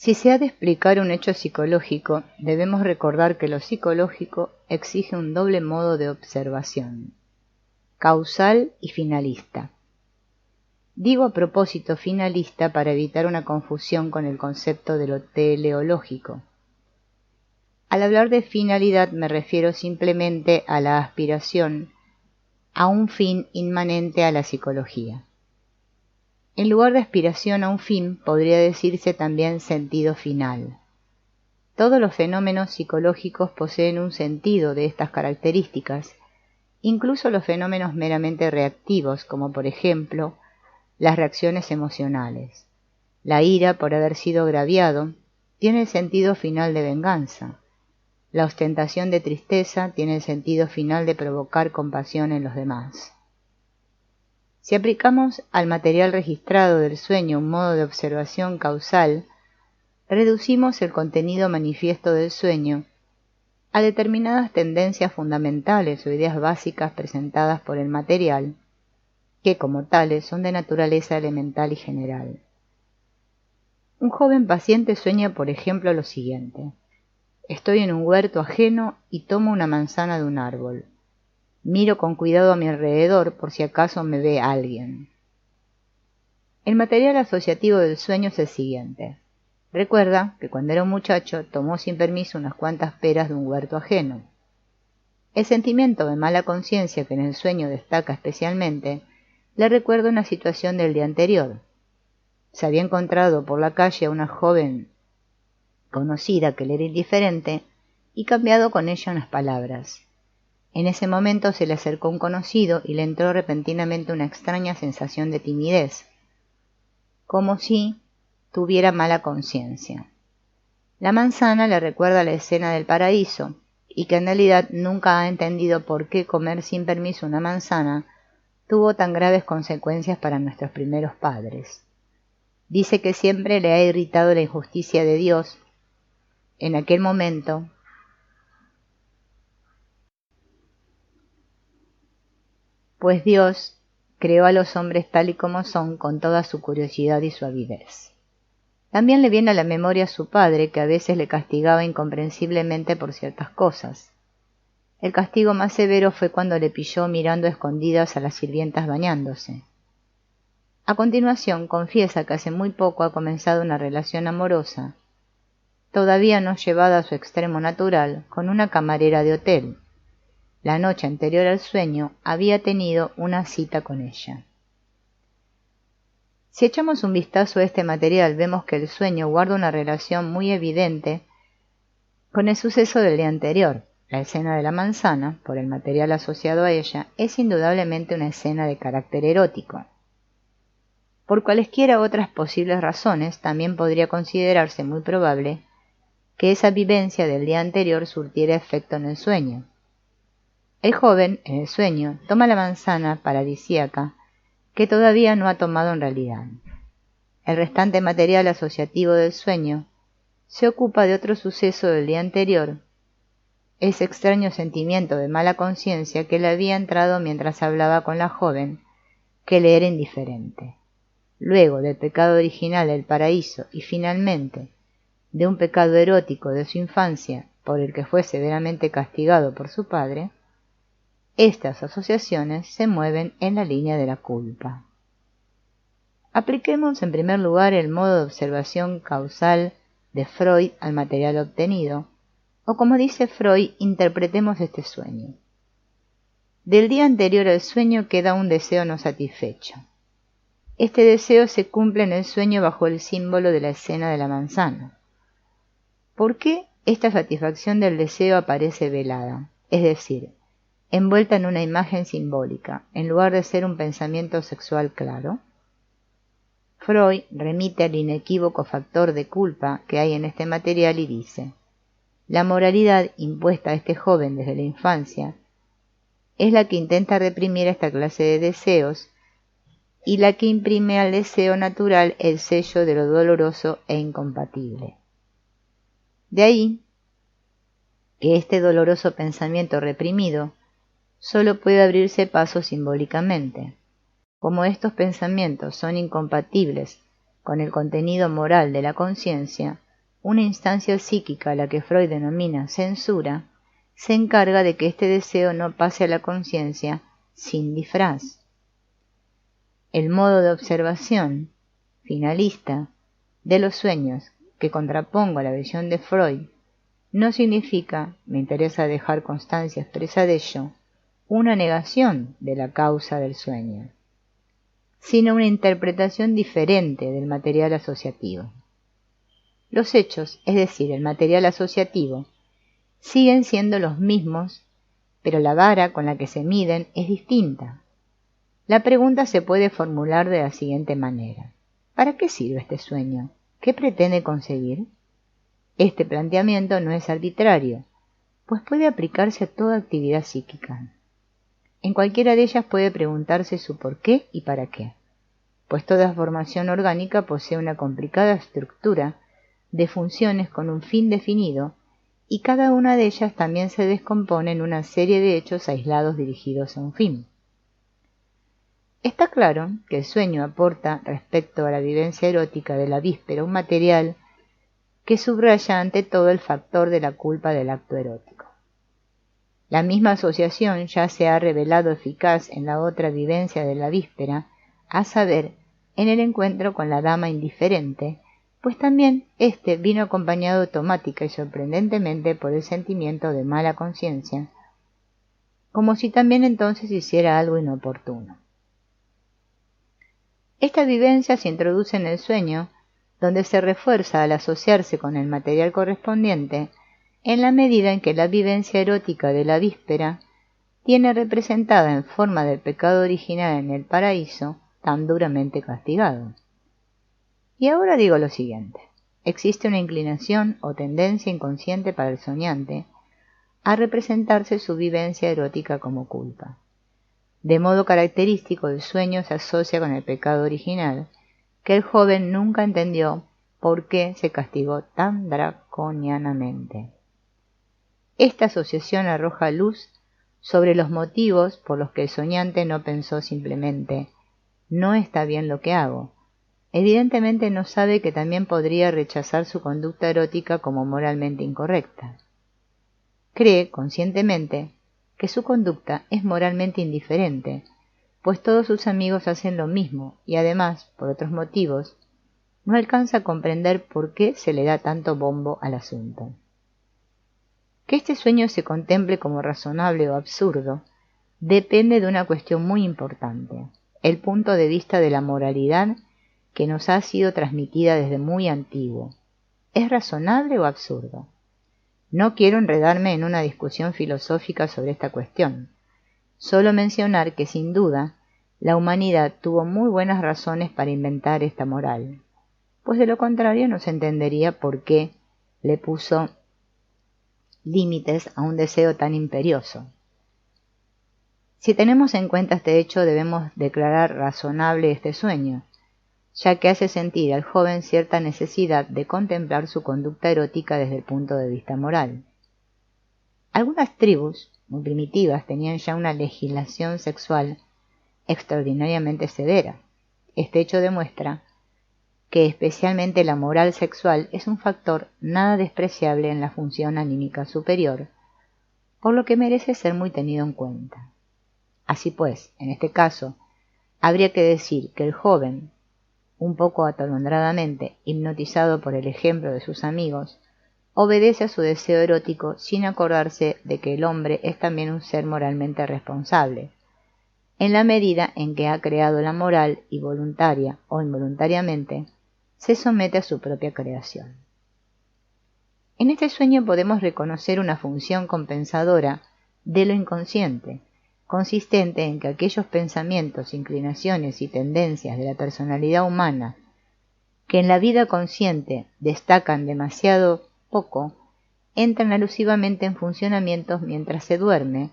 Si se ha de explicar un hecho psicológico, debemos recordar que lo psicológico exige un doble modo de observación, causal y finalista. Digo a propósito finalista para evitar una confusión con el concepto de lo teleológico. Al hablar de finalidad me refiero simplemente a la aspiración a un fin inmanente a la psicología. En lugar de aspiración a un fin, podría decirse también sentido final. Todos los fenómenos psicológicos poseen un sentido de estas características, incluso los fenómenos meramente reactivos, como por ejemplo, las reacciones emocionales. La ira por haber sido agraviado tiene el sentido final de venganza. La ostentación de tristeza tiene el sentido final de provocar compasión en los demás. Si aplicamos al material registrado del sueño un modo de observación causal, reducimos el contenido manifiesto del sueño a determinadas tendencias fundamentales o ideas básicas presentadas por el material, que como tales son de naturaleza elemental y general. Un joven paciente sueña, por ejemplo, lo siguiente: estoy en un huerto ajeno y tomo una manzana de un árbol. Miro con cuidado a mi alrededor por si acaso me ve alguien. El material asociativo del sueño es el siguiente. Recuerda que cuando era un muchacho tomó sin permiso unas cuantas peras de un huerto ajeno. El sentimiento de mala conciencia que en el sueño destaca especialmente le recuerda una situación del día anterior. Se había encontrado por la calle a una joven conocida que le era indiferente y cambiado con ella unas palabras. En ese momento se le acercó un conocido y le entró repentinamente una extraña sensación de timidez, como si tuviera mala conciencia. La manzana le recuerda la escena del paraíso, y que en realidad nunca ha entendido por qué comer sin permiso una manzana tuvo tan graves consecuencias para nuestros primeros padres. Dice que siempre le ha irritado la injusticia de Dios. En aquel momento, pues Dios creó a los hombres tal y como son, con toda su curiosidad y su avidez. También le viene a la memoria a su padre, que a veces le castigaba incomprensiblemente por ciertas cosas. El castigo más severo fue cuando le pilló mirando a escondidas a las sirvientas bañándose. A continuación confiesa que hace muy poco ha comenzado una relación amorosa, todavía no llevada a su extremo natural, con una camarera de hotel. La noche anterior al sueño había tenido una cita con ella. Si echamos un vistazo a este material, vemos que el sueño guarda una relación muy evidente con el suceso del día anterior. La escena de la manzana, por el material asociado a ella, es indudablemente una escena de carácter erótico. Por cualesquiera otras posibles razones, también podría considerarse muy probable que esa vivencia del día anterior surtiera efecto en el sueño. El joven, en el sueño, toma la manzana paradisíaca que todavía no ha tomado en realidad. El restante material asociativo del sueño se ocupa de otro suceso del día anterior, ese extraño sentimiento de mala conciencia que le había entrado mientras hablaba con la joven, que le era indiferente. Luego del pecado original del paraíso y finalmente de un pecado erótico de su infancia por el que fue severamente castigado por su padre, estas asociaciones se mueven en la línea de la culpa. Apliquemos en primer lugar el modo de observación causal de Freud al material obtenido, o como dice Freud, interpretemos este sueño. Del día anterior al sueño queda un deseo no satisfecho. Este deseo se cumple en el sueño bajo el símbolo de la escena de la manzana. ¿Por qué esta satisfacción del deseo aparece velada? Es decir, envuelta en una imagen simbólica, en lugar de ser un pensamiento sexual claro. Freud remite al inequívoco factor de culpa que hay en este material y dice: la moralidad impuesta a este joven desde la infancia es la que intenta reprimir esta clase de deseos y la que imprime al deseo natural el sello de lo doloroso e incompatible. De ahí que este doloroso pensamiento reprimido solo puede abrirse paso simbólicamente. Como estos pensamientos son incompatibles con el contenido moral de la conciencia, una instancia psíquica a la que Freud denomina censura, se encarga de que este deseo no pase a la conciencia sin disfraz. El modo de observación finalista de los sueños que contrapongo a la visión de Freud no significa, me interesa dejar constancia expresa de ello, una negación de la causa del sueño, sino una interpretación diferente del material asociativo. Los hechos, es decir, el material asociativo, siguen siendo los mismos, pero la vara con la que se miden es distinta. La pregunta se puede formular de la siguiente manera: ¿para qué sirve este sueño? ¿Qué pretende conseguir? Este planteamiento no es arbitrario, pues puede aplicarse a toda actividad psíquica. En cualquiera de ellas puede preguntarse su por qué y para qué, pues toda formación orgánica posee una complicada estructura de funciones con un fin definido, y cada una de ellas también se descompone en una serie de hechos aislados dirigidos a un fin. Está claro que el sueño aporta respecto a la vivencia erótica de la víspera un material que subraya ante todo el factor de la culpa del acto erótico. La misma asociación ya se ha revelado eficaz en la otra vivencia de la víspera, a saber, en el encuentro con la dama indiferente, pues también éste vino acompañado automática y sorprendentemente por el sentimiento de mala conciencia, como si también entonces hiciera algo inoportuno. Esta vivencia se introduce en el sueño, donde se refuerza al asociarse con el material correspondiente, en la medida en que la vivencia erótica de la víspera tiene representada en forma del pecado original en el paraíso, tan duramente castigado. Y ahora digo lo siguiente: existe una inclinación o tendencia inconsciente para el soñante a representarse su vivencia erótica como culpa. De modo característico, el sueño se asocia con el pecado original, que el joven nunca entendió por qué se castigó tan draconianamente. Esta asociación arroja luz sobre los motivos por los que el soñante no pensó simplemente «no está bien lo que hago». Evidentemente no sabe que también podría rechazar su conducta erótica como moralmente incorrecta. Cree, conscientemente, que su conducta es moralmente indiferente, pues todos sus amigos hacen lo mismo y además, por otros motivos, no alcanza a comprender por qué se le da tanto bombo al asunto. Que este sueño se contemple como razonable o absurdo depende de una cuestión muy importante: el punto de vista de la moralidad que nos ha sido transmitida desde muy antiguo. ¿Es razonable o absurdo? No quiero enredarme en una discusión filosófica sobre esta cuestión, solo mencionar que sin duda la humanidad tuvo muy buenas razones para inventar esta moral, pues de lo contrario no se entendería por qué le puso límites a un deseo tan imperioso. Si tenemos en cuenta este hecho, debemos declarar razonable este sueño, ya que hace sentir al joven cierta necesidad de contemplar su conducta erótica desde el punto de vista moral. Algunas tribus muy primitivas tenían ya una legislación sexual extraordinariamente severa. Este hecho demuestra que especialmente la moral sexual es un factor nada despreciable en la función anímica superior, por lo que merece ser muy tenido en cuenta. Así pues, en este caso, habría que decir que el joven, un poco atolondradamente, hipnotizado por el ejemplo de sus amigos, obedece a su deseo erótico sin acordarse de que el hombre es también un ser moralmente responsable, en la medida en que ha creado la moral y voluntaria o involuntariamente se somete a su propia creación. En este sueño podemos reconocer una función compensadora de lo inconsciente, consistente en que aquellos pensamientos, inclinaciones y tendencias de la personalidad humana que en la vida consciente destacan demasiado poco, entran alusivamente en funcionamiento mientras se duerme,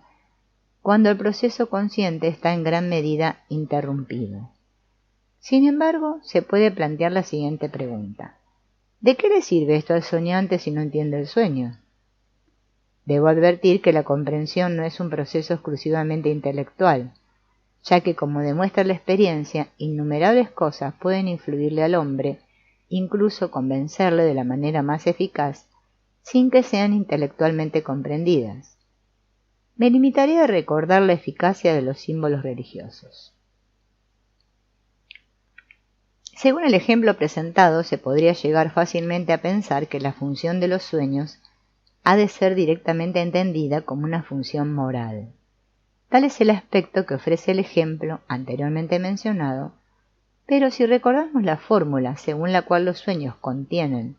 cuando el proceso consciente está en gran medida interrumpido. Sin embargo, se puede plantear la siguiente pregunta: ¿de qué le sirve esto al soñante si no entiende el sueño? Debo advertir que la comprensión no es un proceso exclusivamente intelectual, ya que, como demuestra la experiencia, innumerables cosas pueden influirle al hombre incluso convencerle de la manera más eficaz, sin que sean intelectualmente comprendidas. Me limitaré a recordar la eficacia de los símbolos religiosos. Según el ejemplo presentado, se podría llegar fácilmente a pensar que la función de los sueños ha de ser directamente entendida como una función moral. Tal es el aspecto que ofrece el ejemplo anteriormente mencionado, pero si recordamos la fórmula según la cual los sueños contienen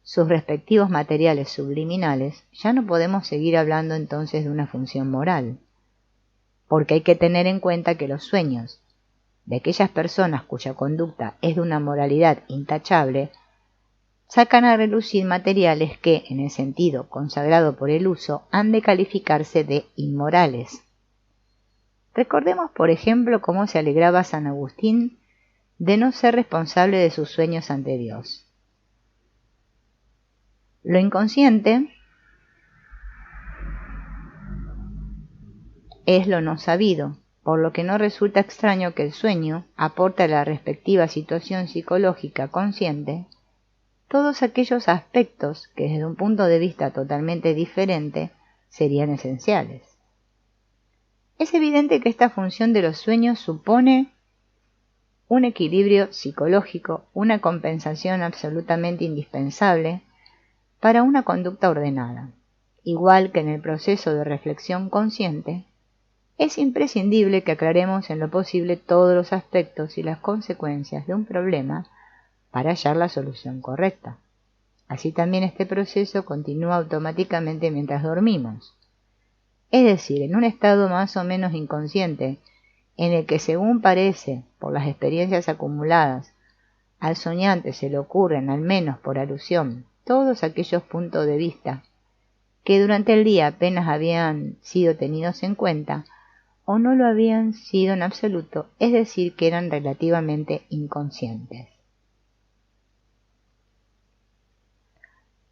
sus respectivos materiales subliminales, ya no podemos seguir hablando entonces de una función moral, porque hay que tener en cuenta que los sueños de aquellas personas cuya conducta es de una moralidad intachable, sacan a relucir materiales que, en el sentido consagrado por el uso, han de calificarse de inmorales. Recordemos, por ejemplo, cómo se alegraba San Agustín de no ser responsable de sus sueños ante Dios. Lo inconsciente es lo no sabido, por lo que no resulta extraño que el sueño aporte a la respectiva situación psicológica consciente todos aquellos aspectos que desde un punto de vista totalmente diferente serían esenciales. Es evidente que esta función de los sueños supone un equilibrio psicológico, una compensación absolutamente indispensable para una conducta ordenada. Igual que en el proceso de reflexión consciente, es imprescindible que aclaremos en lo posible todos los aspectos y las consecuencias de un problema para hallar la solución correcta. Así también este proceso continúa automáticamente mientras dormimos. Es decir, en un estado más o menos inconsciente, en el que según parece, por las experiencias acumuladas, al soñante se le ocurren, al menos por alusión, todos aquellos puntos de vista que durante el día apenas habían sido tenidos en cuenta, o no lo habían sido en absoluto, es decir, que eran relativamente inconscientes.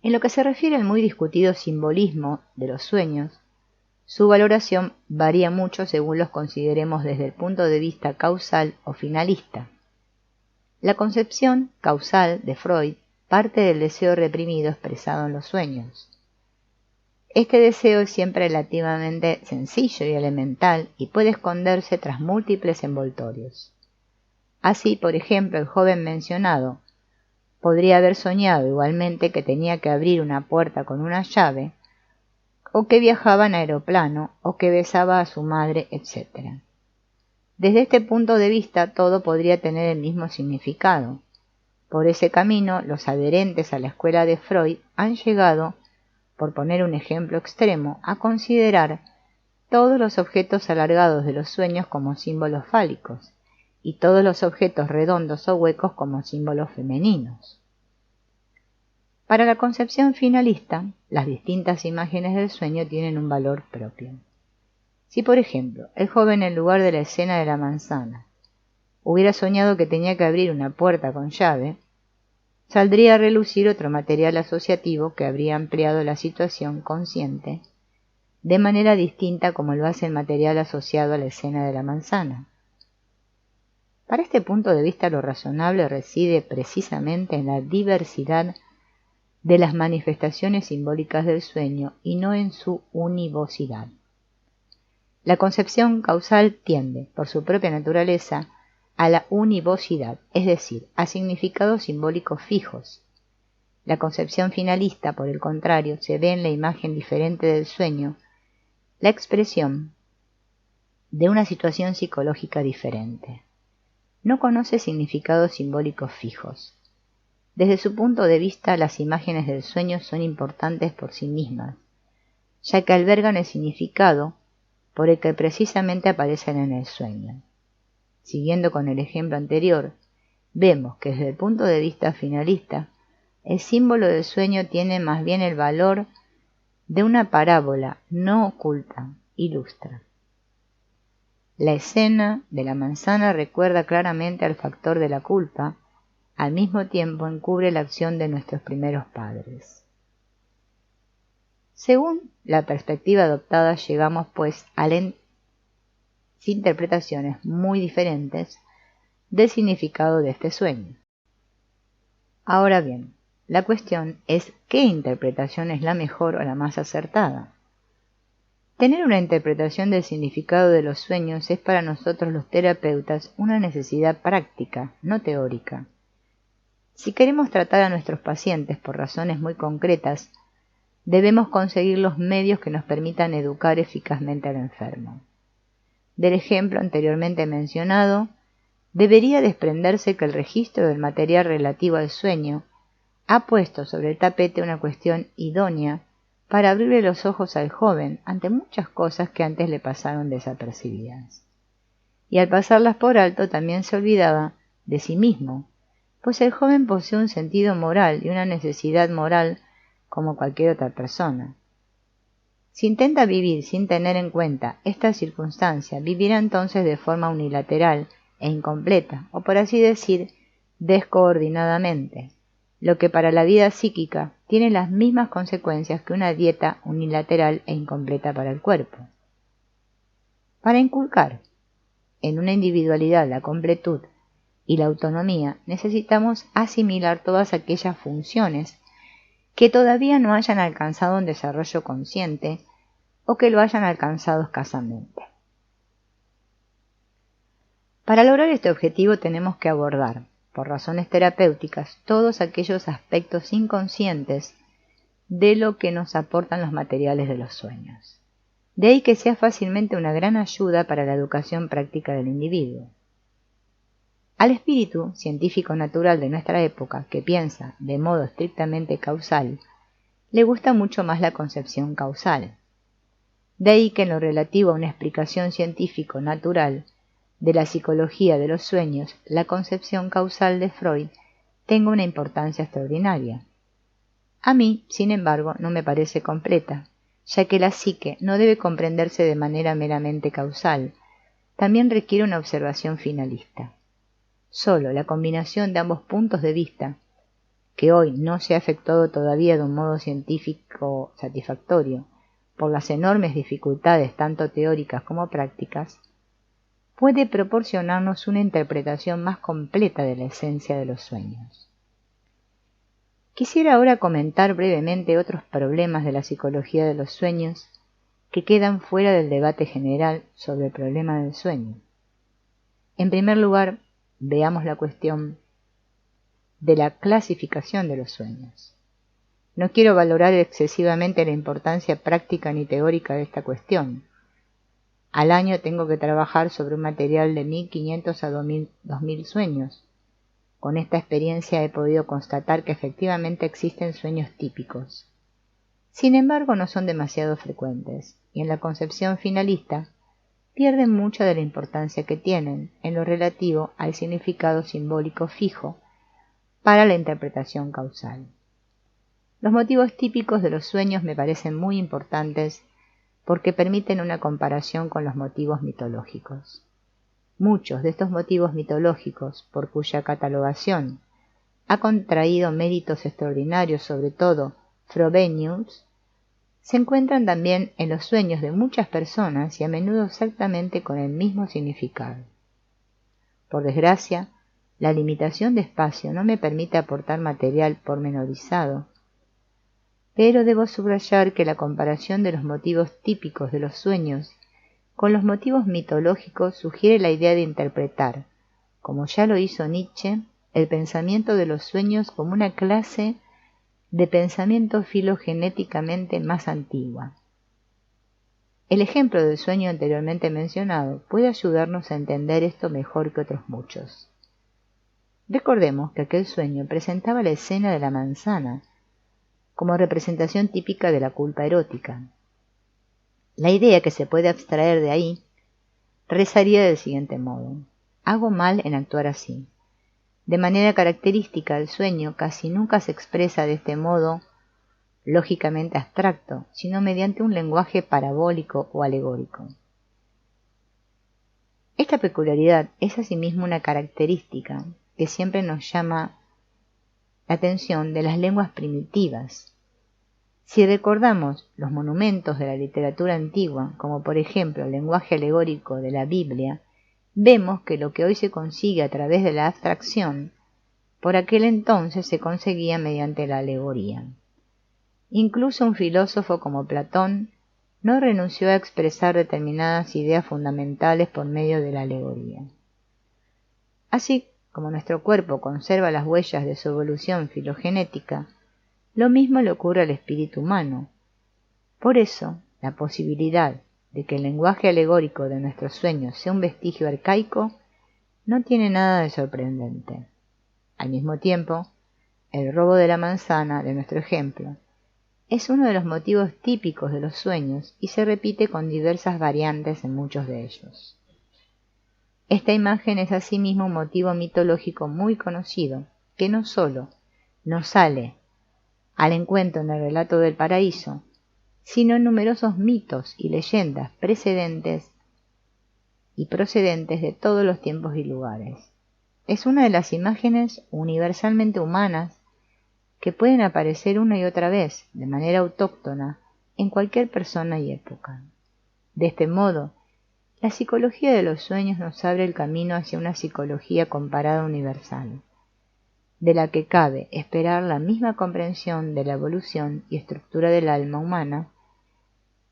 En lo que se refiere al muy discutido simbolismo de los sueños, su valoración varía mucho según los consideremos desde el punto de vista causal o finalista. La concepción causal de Freud parte del deseo reprimido expresado en los sueños. Este deseo es siempre relativamente sencillo y elemental y puede esconderse tras múltiples envoltorios. Así, por ejemplo, el joven mencionado podría haber soñado igualmente que tenía que abrir una puerta con una llave, o que viajaba en aeroplano, o que besaba a su madre, etc. Desde este punto de vista todo podría tener el mismo significado. Por ese camino, los adherentes a la escuela de Freud han llegado, por poner un ejemplo extremo, a considerar todos los objetos alargados de los sueños como símbolos fálicos, y todos los objetos redondos o huecos como símbolos femeninos. Para la concepción finalista, las distintas imágenes del sueño tienen un valor propio. Si, por ejemplo, el joven en lugar de la escena de la manzana hubiera soñado que tenía que abrir una puerta con llave, saldría a relucir otro material asociativo que habría ampliado la situación consciente, de manera distinta como lo hace el material asociado a la escena de la manzana. Para este punto de vista, lo razonable reside precisamente en la diversidad de las manifestaciones simbólicas del sueño y no en su univocidad. La concepción causal tiende, por su propia naturaleza, a la univocidad, es decir, a significados simbólicos fijos. La concepción finalista, por el contrario, se ve en la imagen diferente del sueño, la expresión de una situación psicológica diferente. No conoce significados simbólicos fijos. Desde su punto de vista, las imágenes del sueño son importantes por sí mismas, ya que albergan el significado por el que precisamente aparecen en el sueño. Siguiendo con el ejemplo anterior, vemos que desde el punto de vista finalista, el símbolo del sueño tiene más bien el valor de una parábola no oculta, ilustra. La escena de la manzana recuerda claramente al factor de la culpa, al mismo tiempo encubre la acción de nuestros primeros padres. Según la perspectiva adoptada, llegamos pues a interpretaciones muy diferentes del significado de este sueño. Ahora bien, la cuestión es qué interpretación es la mejor o la más acertada. Tener una interpretación del significado de los sueños es para nosotros los terapeutas una necesidad práctica, no teórica. Si queremos tratar a nuestros pacientes por razones muy concretas, debemos conseguir los medios que nos permitan educar eficazmente al enfermo. Del ejemplo anteriormente mencionado, debería desprenderse que el registro del material relativo al sueño ha puesto sobre el tapete una cuestión idónea para abrirle los ojos al joven ante muchas cosas que antes le pasaron desapercibidas. Y al pasarlas por alto también se olvidaba de sí mismo, pues el joven posee un sentido moral y una necesidad moral como cualquier otra persona. Si intenta vivir sin tener en cuenta esta circunstancia, vivirá entonces de forma unilateral e incompleta, o por así decir, descoordinadamente, lo que para la vida psíquica tiene las mismas consecuencias que una dieta unilateral e incompleta para el cuerpo. Para inculcar en una individualidad la completud y la autonomía, necesitamos asimilar todas aquellas funciones que todavía no hayan alcanzado un desarrollo consciente o que lo hayan alcanzado escasamente. Para lograr este objetivo tenemos que abordar, por razones terapéuticas, todos aquellos aspectos inconscientes de lo que nos aportan los materiales de los sueños. De ahí que sea fácilmente una gran ayuda para la educación práctica del individuo. Al espíritu científico natural de nuestra época, que piensa de modo estrictamente causal, le gusta mucho más la concepción causal. De ahí que en lo relativo a una explicación científico natural de la psicología de los sueños, la concepción causal de Freud tenga una importancia extraordinaria. A mí, sin embargo, no me parece completa, ya que la psique no debe comprenderse de manera meramente causal, también requiere una observación finalista. Solo la combinación de ambos puntos de vista, que hoy no se ha efectuado todavía de un modo científico satisfactorio, por las enormes dificultades tanto teóricas como prácticas, puede proporcionarnos una interpretación más completa de la esencia de los sueños. Quisiera ahora comentar brevemente otros problemas de la psicología de los sueños que quedan fuera del debate general sobre el problema del sueño. En primer lugar, veamos la cuestión de la clasificación de los sueños. No quiero valorar excesivamente la importancia práctica ni teórica de esta cuestión. Al año tengo que trabajar sobre un material de 1500 a 2000 sueños. Con esta experiencia he podido constatar que efectivamente existen sueños típicos. Sin embargo, no son demasiado frecuentes, y en la concepción finalista pierden mucha de la importancia que tienen en lo relativo al significado simbólico fijo para la interpretación causal. Los motivos típicos de los sueños me parecen muy importantes porque permiten una comparación con los motivos mitológicos. Muchos de estos motivos mitológicos, por cuya catalogación ha contraído méritos extraordinarios, sobre todo Frobenius, se encuentran también en los sueños de muchas personas y a menudo exactamente con el mismo significado. Por desgracia, la limitación de espacio no me permite aportar material pormenorizado, pero debo subrayar que la comparación de los motivos típicos de los sueños con los motivos mitológicos sugiere la idea de interpretar, como ya lo hizo Nietzsche, el pensamiento de los sueños como una clase de pensamiento filogenéticamente más antigua. El ejemplo del sueño anteriormente mencionado puede ayudarnos a entender esto mejor que otros muchos. Recordemos que aquel sueño presentaba la escena de la manzana como representación típica de la culpa erótica. La idea que se puede abstraer de ahí rezaría del siguiente modo: hago mal en actuar así. De manera característica, el sueño casi nunca se expresa de este modo lógicamente abstracto, sino mediante un lenguaje parabólico o alegórico. Esta peculiaridad es asimismo una característica que siempre nos llama la atención de las lenguas primitivas. Si recordamos los monumentos de la literatura antigua, como por ejemplo el lenguaje alegórico de la Biblia, vemos que lo que hoy se consigue a través de la abstracción por aquel entonces se conseguía mediante la alegoría. Incluso un filósofo como Platón no renunció a expresar determinadas ideas fundamentales por medio de la alegoría. Así como nuestro cuerpo conserva las huellas de su evolución filogenética, lo mismo le ocurre al espíritu humano. Por eso, la posibilidad de que el lenguaje alegórico de nuestros sueños sea un vestigio arcaico no tiene nada de sorprendente. Al mismo tiempo, el robo de la manzana de nuestro ejemplo es uno de los motivos típicos de los sueños y se repite con diversas variantes en muchos de ellos. Esta imagen es asimismo un motivo mitológico muy conocido, que no solo nos sale al encuentro en el relato del paraíso, sino en numerosos mitos y leyendas precedentes y procedentes de todos los tiempos y lugares. Es una de las imágenes universalmente humanas que pueden aparecer una y otra vez, de manera autóctona, en cualquier persona y época. De este modo, la psicología de los sueños nos abre el camino hacia una psicología comparada universal, de la que cabe esperar la misma comprensión de la evolución y estructura del alma humana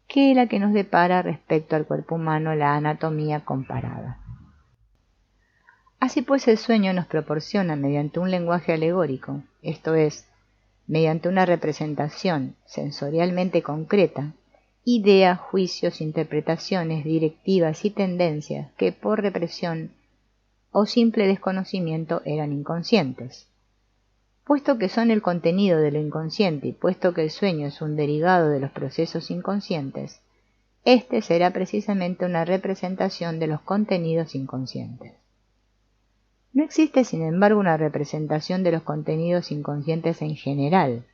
que la que nos depara respecto al cuerpo humano la anatomía comparada. Así pues, el sueño nos proporciona mediante un lenguaje alegórico, esto es, mediante una representación sensorialmente concreta, ideas, juicios, interpretaciones, directivas y tendencias que por represión o simple desconocimiento eran inconscientes. Puesto que son el contenido de lo inconsciente y puesto que el sueño es un derivado de los procesos inconscientes, este será precisamente una representación de los contenidos inconscientes. No existe, sin embargo, una representación de los contenidos inconscientes en general,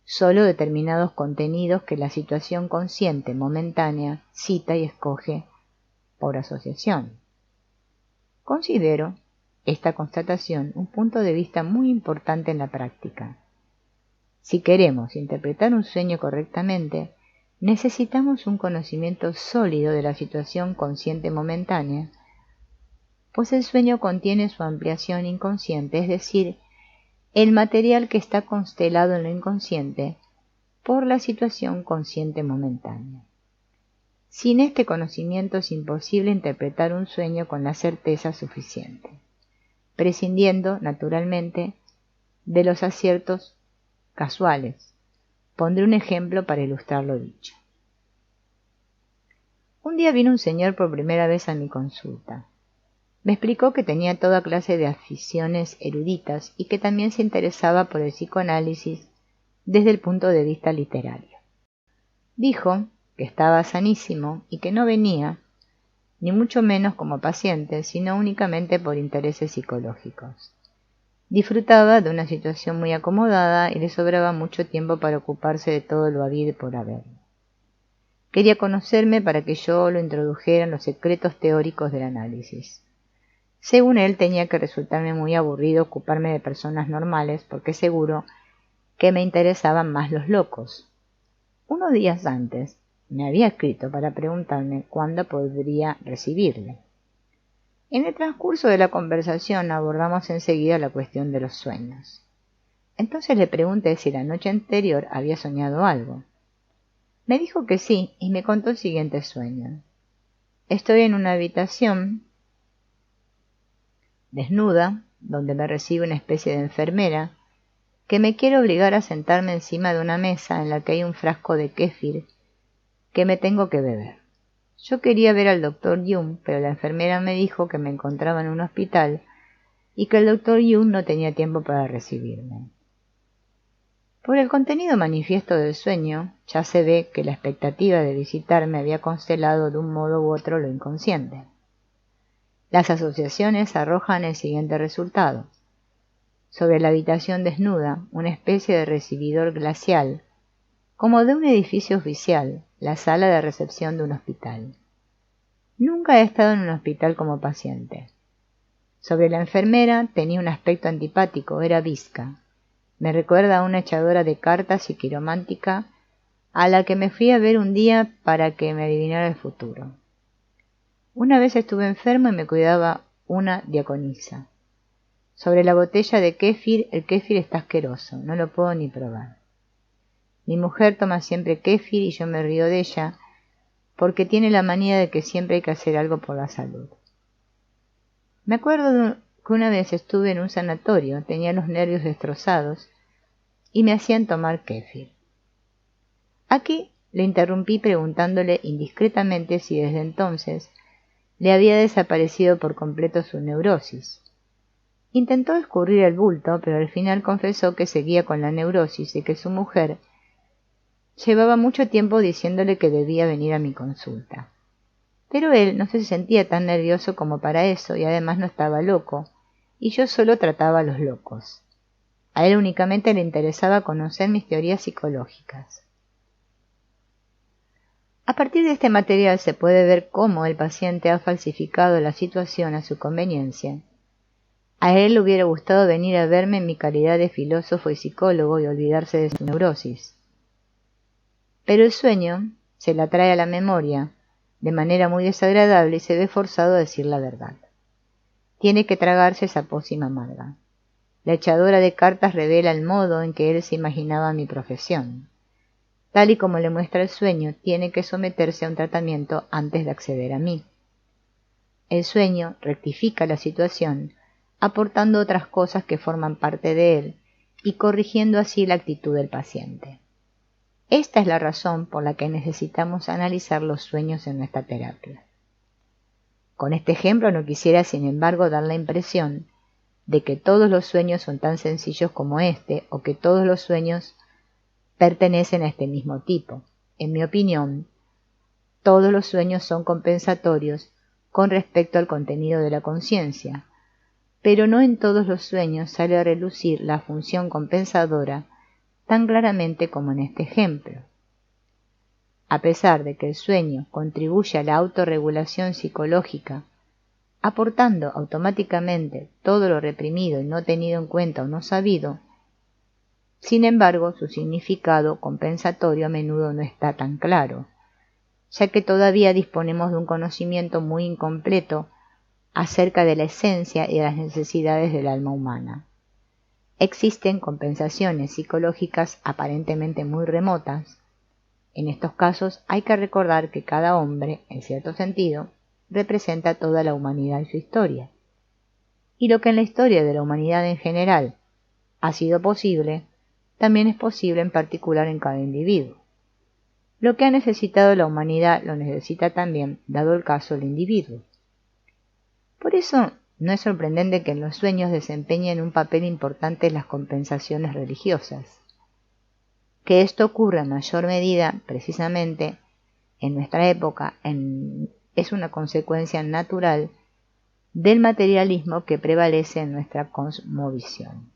solo determinados contenidos que la situación consciente momentánea cita y escoge por asociación. Considero esta constatación un punto de vista muy importante en la práctica. Si queremos interpretar un sueño correctamente, necesitamos un conocimiento sólido de la situación consciente momentánea, pues el sueño contiene su ampliación inconsciente, es decir, el material que está constelado en lo inconsciente por la situación consciente momentánea. Sin este conocimiento es imposible interpretar un sueño con la certeza suficiente, prescindiendo, naturalmente, de los aciertos casuales. Pondré un ejemplo para ilustrar lo dicho. Un día vino un señor por primera vez a mi consulta. Me explicó que tenía toda clase de aficiones eruditas y que también se interesaba por el psicoanálisis desde el punto de vista literario. Dijo que estaba sanísimo y que no venía, ni mucho menos como paciente, sino únicamente por intereses psicológicos. Disfrutaba de una situación muy acomodada y le sobraba mucho tiempo para ocuparse de todo lo habido y por haber. Quería conocerme para que yo lo introdujera en los secretos teóricos del análisis. Según él, tenía que resultarme muy aburrido ocuparme de personas normales, porque seguro que me interesaban más los locos. Unos días antes me había escrito para preguntarme cuándo podría recibirle. En el transcurso de la conversación abordamos enseguida la cuestión de los sueños. Entonces le pregunté si la noche anterior había soñado algo. Me dijo que sí y me contó el siguiente sueño. Estoy en una habitación desnuda, donde me recibe una especie de enfermera, que me quiere obligar a sentarme encima de una mesa en la que hay un frasco de kéfir que me tengo que beber. Yo quería ver al doctor Jung, pero la enfermera me dijo que me encontraba en un hospital y que el doctor Jung no tenía tiempo para recibirme. Por el contenido manifiesto del sueño, ya se ve que la expectativa de visitarme había constelado de un modo u otro lo inconsciente. Las asociaciones arrojan el siguiente resultado. Sobre la habitación desnuda, una especie de recibidor glacial, como de un edificio oficial, la sala de recepción de un hospital. Nunca he estado en un hospital como paciente. Sobre la enfermera tenía un aspecto antipático, era bizca. Me recuerda a una echadora de cartas y quiromántica a la que me fui a ver un día para que me adivinara el futuro. Una vez estuve enfermo y me cuidaba una diaconisa. Sobre la botella de kéfir, el kéfir está asqueroso, no lo puedo ni probar. Mi mujer toma siempre kéfir y yo me río de ella porque tiene la manía de que siempre hay que hacer algo por la salud. Me acuerdo que una vez estuve en un sanatorio, tenía los nervios destrozados y me hacían tomar kéfir. Aquí le interrumpí preguntándole indiscretamente si desde entonces le había desaparecido por completo su neurosis. Intentó escurrir el bulto, pero al final confesó que seguía con la neurosis y que su mujer llevaba mucho tiempo diciéndole que debía venir a mi consulta. Pero él no se sentía tan nervioso como para eso y además no estaba loco, y yo solo trataba a los locos. A él únicamente le interesaba conocer mis teorías psicológicas. A partir de este material se puede ver cómo el paciente ha falsificado la situación a su conveniencia. A él le hubiera gustado venir a verme en mi calidad de filósofo y psicólogo y olvidarse de su neurosis. Pero el sueño se la trae a la memoria de manera muy desagradable y se ve forzado a decir la verdad. Tiene que tragarse esa pócima amarga. La echadora de cartas revela el modo en que él se imaginaba mi profesión. Tal y como le muestra el sueño, tiene que someterse a un tratamiento antes de acceder a mí. El sueño rectifica la situación, aportando otras cosas que forman parte de él y corrigiendo así la actitud del paciente. Esta es la razón por la que necesitamos analizar los sueños en nuestra terapia. Con este ejemplo no quisiera, sin embargo, dar la impresión de que todos los sueños son tan sencillos como este o que todos los sueños pertenecen a este mismo tipo. En mi opinión, todos los sueños son compensatorios con respecto al contenido de la conciencia, pero no en todos los sueños sale a relucir la función compensadora tan claramente como en este ejemplo. A pesar de que el sueño contribuye a la autorregulación psicológica, aportando automáticamente todo lo reprimido y no tenido en cuenta o no sabido, sin embargo, su significado compensatorio a menudo no está tan claro, ya que todavía disponemos de un conocimiento muy incompleto acerca de la esencia y de las necesidades del alma humana. Existen compensaciones psicológicas aparentemente muy remotas. En estos casos hay que recordar que cada hombre, en cierto sentido, representa toda la humanidad y su historia. Y lo que en la historia de la humanidad en general ha sido posible, también es posible en particular en cada individuo. Lo que ha necesitado la humanidad lo necesita también, dado el caso, el individuo. Por eso no es sorprendente que en los sueños desempeñen un papel importante las compensaciones religiosas. Que esto ocurra en mayor medida, precisamente, en nuestra época, es una consecuencia natural del materialismo que prevalece en nuestra cosmovisión.